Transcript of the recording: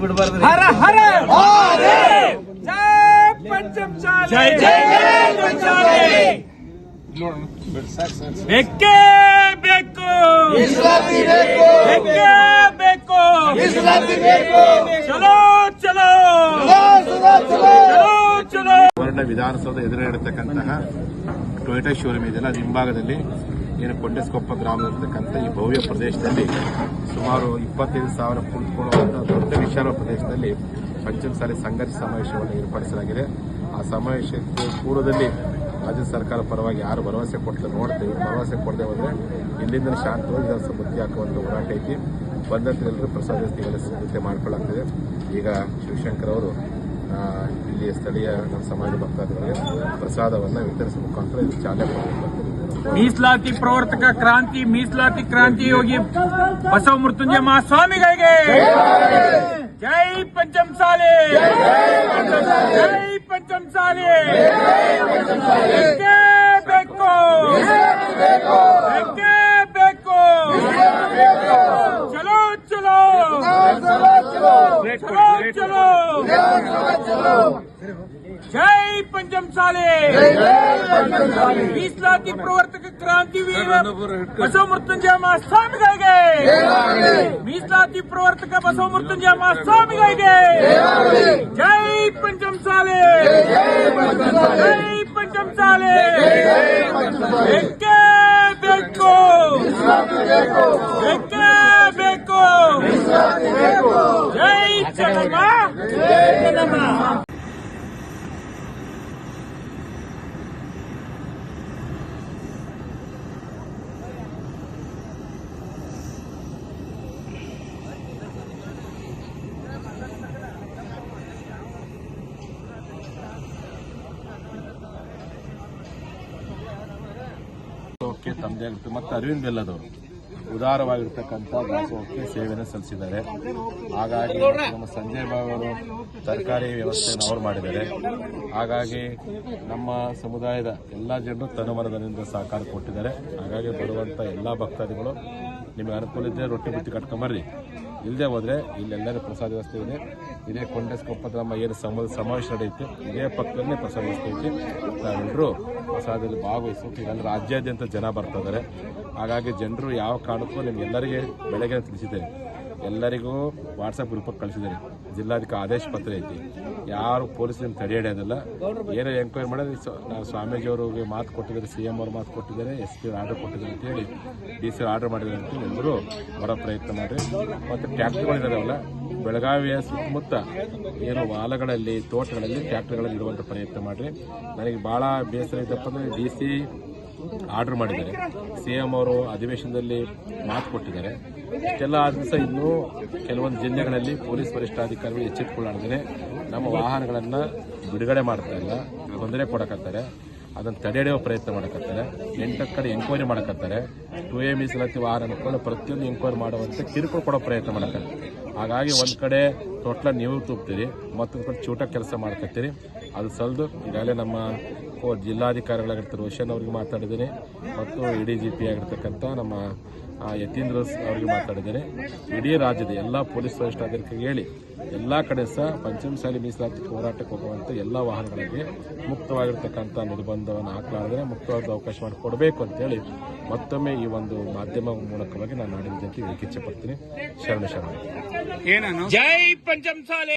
ಬಿಡಬಾರ್ದು. ಬೇಕೇ ಬೇಕು, ಚಲೋ ಚಲೋ ಚಲೋ. ಸುವರ್ಣ ವಿಧಾನಸೌಧ ಎದುರು ಇರತಕ್ಕಂತಹ ಟೊಯೋಟಾ ಶೋರೂಮ್ ಇದೆಯಲ್ಲ, ಅದು ಹಿಂಭಾಗದಲ್ಲಿ ಏನು ಕೊಂಡೆಸ್ಕೊಪ್ಪ ಗ್ರಾಮ ಇರತಕ್ಕಂಥ ಈ ಭವ್ಯ ಪ್ರದೇಶದಲ್ಲಿ ಸುಮಾರು 25,000 ಕುಳಿತುಕೊಳ್ಳುವಂತಹ ದೊಡ್ಡ ವಿಶಾಲ ಪ್ರದೇಶದಲ್ಲಿ ಪಂಚಮಸಾಲಿ ಸಂಘರ್ಷ ಸಮಾವೇಶವನ್ನು ಏರ್ಪಡಿಸಲಾಗಿದೆ. ಆ ಸಮಾವೇಶಕ್ಕೆ ಪೂರ್ವದಲ್ಲಿ ರಾಜ್ಯ ಸರ್ಕಾರ ಪರವಾಗಿ ಯಾರು ಭರವಸೆ ಕೊಡ್ತಾರೆ ನೋಡ್ತೇವೆ. ಭರವಸೆ ಕೊಡದೆ ಹೋದ್ರೆ ಇಲ್ಲಿಂದ ಶಾಂತವಾಗಿ ವಿಧಾನಸಭೆ ಮುತ್ತಿ ಹಾಕುವಂತ ಹೋರಾಟ ಐತಿ. ಬಂದಂತೆ ಎಲ್ಲರೂ ಪ್ರಸಾದ ಸಿದ್ಧತೆ ಮಾಡಿಕೊಳ್ಳಾಗ್ತದೆ. ಈಗ ಶಿವಶಂಕರ್ ಅವರು ಇಲ್ಲಿ ಸ್ಥಳೀಯ ನಮ್ಮ ಸಮಾಜದ ಭಕ್ತಾದಿಗಳಿಗೆ ಪ್ರಸಾದವನ್ನು ವಿತರಿಸುವ ಮುಖಾಂತರ ಇದು ಚಾಲನೆ ಮಾಡಬೇಕು. ಮೀಸಲಾತಿ ಪ್ರವರ್ತಕ ಕ್ರಾಂತಿ, ಮೀಸಲಾತಿ ಕ್ರಾಂತಿ ಯೋಗಿ ಬಸವ ಮೃತ್ಯುಂಜಯ ಮಹಾಸ್ವಾಮಿಗಳಿಗೆ ಜೈ ಪಂಚಮಸಾಲಿ, ಜೈ ಪಂಚಮಸಾಲಿ. ಬೇಕೇ ಬೇಕು, ಬೇಕೇ ಬೇಕು, ಚಲೋ ಚಲೋ ಚಲೋ ಚಲೋ. ಜೈ ಪಂಚಮಸಾಲಿ, ಮೀಸಲಾತಿ ಪ್ರವರ್ತಕ ಕ್ರಾಂತಿ ವೀರ ಬಸವ ಮೃತ್ಯುಂಜಯ ಮಹಾಸ್ವಾಮಿಗಳಿಗೆ, ಮೀಸಲಾತಿ ಪ್ರವರ್ತಕ ಬಸವ ಮೃತ್ಯುಂಜಯ ಮಹಾಸ್ವಾಮಿಗಳಿಗೆ ಜೈ ಪಂಚಮಸಾಲಿ, ಜೈ ಪಂಚಮಸಾಲಿ. ಬೇಕೇ ಬೇಕು, ಬೇಕೇ ಬೇಕು, ಜೈ ಚೆನ್ನಮ್ಮ. ತಮ್ಮದೇ ಆಗುತ್ತೆ. ಮತ್ತು ಅರವಿಂದ್ ಬೆಲ್ಲದವರು ಉದಾರವಾಗಿರ್ತಕ್ಕಂಥ ದಾಸೋಹಕ್ಕೆ ಸೇವೆಯನ್ನು ಸಲ್ಲಿಸಿದ್ದಾರೆ. ಹಾಗಾಗಿ ನಮ್ಮ ಸಂಜಯ್ ಬಾಬು ಅವರು ಸರ್ಕಾರಿ ವ್ಯವಸ್ಥೆಯನ್ನು ಅವರು ಮಾಡಿದ್ದಾರೆ. ಹಾಗಾಗಿ ನಮ್ಮ ಸಮುದಾಯದ ಎಲ್ಲ ಜನರು ತನುಮನದಿಂದ ಸಹಕಾರ ಕೊಟ್ಟಿದ್ದಾರೆ. ಹಾಗಾಗಿ ಬರುವಂಥ ಎಲ್ಲ ಭಕ್ತಾದಿಗಳು ನಿಮಗೆ ಅನುಕೂಲ ಇದ್ದರೆ ರೊಟ್ಟಿ ಬುತ್ತಿ ಕಟ್ಕೊಂಬರ್ರಿ, ಇಲ್ಲದೆ ಹೋದರೆ ಇಲ್ಲೆಲ್ಲರೂ ಪ್ರಸಾದ ವ್ಯವಸ್ಥೆ ಇದೆ. ಇದೇ ಕೊಂಡೆಸ್ಕೊಪ್ಪದ ನಮ್ಮ ಏನು ಸಮಾವೇಶ ನಡೆಯುತ್ತೆ, ಇದೇ ಪಕ್ಕದಲ್ಲೇ ಪ್ರಸಾದ ವ್ಯವಸ್ಥೆ ಐತಿ. ನಾವೆಲ್ಲರೂ ಪ್ರಸಾದದಲ್ಲಿ ಭಾಗವಹಿಸೋಕೆ ಈಗೆಲ್ಲ ರಾಜ್ಯಾದ್ಯಂತ ಜನ ಬರ್ತಾ ಇದ್ದಾರೆ. ಹಾಗಾಗಿ ಜನರು ಯಾವ ಕಾರಣಕ್ಕೂ ನಿಮಗೆಲ್ಲರಿಗೆ ಬೆಳಗ್ಗೆ ತಿಳಿಸಿದ್ದೇನೆ, ಎಲ್ಲರಿಗೂ ವಾಟ್ಸಪ್ ಗ್ರೂಪಿಗೆ ಕಳಿಸಿದ್ದೇನೆ. ಜಿಲ್ಲಾಧಿಕಾರಿ ಆದೇಶ ಪತ್ರ ಐತಿ, ಯಾರು ಪೊಲೀಸರನ್ನು ತಡೆ ಹಿಡಿಯೋದಿಲ್ಲ. ಏನೋ ಎಂಕ್ವೈರಿ ಮಾಡೋದು ನಾವು ಸ್ವಾಮೀಜಿಯವರಿಗೆ ಮಾತು ಕೊಟ್ಟಿದ್ದಾರೆ, CM ಅವರು ಮಾತು ಕೊಟ್ಟಿದ್ದಾರೆ, SP ಆರ್ಡರ್ ಕೊಟ್ಟಿದ್ದಾರೆ ಅಂತೇಳಿ DC ಆರ್ಡರ್ ಮಾಡಿದ್ದಾರೆ ಅಂತೇಳಿ ಎಲ್ಲರೂ ಬರೋ ಪ್ರಯತ್ನ ಮಾಡಿ. ಮತ್ತು ಟ್ಯಾಕ್ಟ್ರಿಗಳಿದಾವಲ್ಲ ಬೆಳಗಾವಿಯ ಸುತ್ತಮುತ್ತ ಏನು ಹೊಲಗಳಲ್ಲಿ ತೋಟಗಳಲ್ಲಿ ಟ್ಯಾಕ್ಟ್ರಿಗಳಲ್ಲಿ ಇಡುವಂಥ ಪ್ರಯತ್ನ ಮಾಡಿರಿ. ನನಗೆ ಭಾಳ ಬೇಸರ ಇದ್ದಪ್ಪ ಅಂದರೆ DC ಆರ್ಡರ್ ಮಾಡಿದ್ದಾರೆ, CM ಅವರು ಅಧಿವೇಶನದಲ್ಲಿ ಮಾತು ಕೊಟ್ಟಿದ್ದಾರೆ. ಇಷ್ಟೆಲ್ಲ ಆದ ದಿವಸ ಇನ್ನೂ ಕೆಲವೊಂದು ಜಿಲ್ಲೆಗಳಲ್ಲಿ ಪೊಲೀಸ್ ವರಿಷ್ಠಾಧಿಕಾರಿಗಳು ಎಚ್ಚೆತ್ತುಕೊಳ್ಳಾರ್ದೇ ನಮ್ಮ ವಾಹನಗಳನ್ನು ಬಿಡುಗಡೆ ಮಾಡ್ತಾ ಇಲ್ಲ, ತೊಂದರೆ ಕೊಡಕತ್ತಾರೆ, ಅದನ್ನು ತಡೆ ಹಿಡಿಯುವ ಪ್ರಯತ್ನ ಮಾಡಕತ್ತಾರೆ. 8 ಕಡೆ ಎಂಕ್ವೈರಿ ಮಾಡಕತ್ತಾರೆ. 2A ಮೀಸಲಾತಿ ವಾಹನ ಪ್ರತಿಯೊಂದು ಎಂಕ್ವೈರಿ ಮಾಡುವಂತೆ ಕಿರುಕುಳ ಕೊಡೋ ಪ್ರಯತ್ನ ಮಾಡಕತ್ತಾರೆ. ಹಾಗಾಗಿ ಒಂದು ಕಡೆ ಟೋಟ್ಲ ನೀವು ತೂಗ್ತೀರಿ, ಮತ್ತೊಂದು ಕಡೆ ಚೂಟ ಕೆಲಸ ಮಾಡ್ಕತ್ತೀರಿ. ಅದು ಸಲ್ದು ಈಗಾಗಲೇ ನಮ್ಮ ಜಿಲ್ಲಾಧಿಕಾರಿಗಳಾಗಿರ್ತಾರೆ ರೋಷನ್ ಅವ್ರಿಗೆ ಮಾತಾಡಿದ್ದೀನಿ, ಮತ್ತು ADGP ಆಗಿರ್ತಕ್ಕಂಥ ನಮ್ಮ ಯತೀಂದ್ರ ಅವರಿಗೆ ಮಾತಾಡಿದ್ದೇನೆ. ಇಡೀ ರಾಜ್ಯದ ಎಲ್ಲ ಪೊಲೀಸ್ ವರಿಷ್ಠಾಧಿಕಾರಿಗೆ ಹೇಳಿ ಎಲ್ಲ ಕಡೆ ಸಹ ಪಂಚಮಸಾಲಿ ಮೀಸಲಾತಿ ಹೋರಾಟಕ್ಕೆ ಹೋಗುವಂಥ ಎಲ್ಲ ವಾಹನಗಳಿಗೆ ಮುಕ್ತವಾಗಿರ್ತಕ್ಕಂಥ ನಿರ್ಬಂಧವನ್ನು ಹಾಕಲಾರದೆ ಮುಕ್ತವಾದ ಅವಕಾಶ ಮಾಡಿಕೊಡಬೇಕು ಅಂತೇಳಿ ಮತ್ತೊಮ್ಮೆ ಈ ಒಂದು ಮಾಧ್ಯಮ ಮೂಲಕವಾಗಿ ನಾನು ನಾಡಿನ ಜನತೆಗೆ ಇಚ್ಛೆ ಪಡ್ತೀನಿ. ಶರಣ. ಜೈ ಪಂಚಮಸಾಲಿ.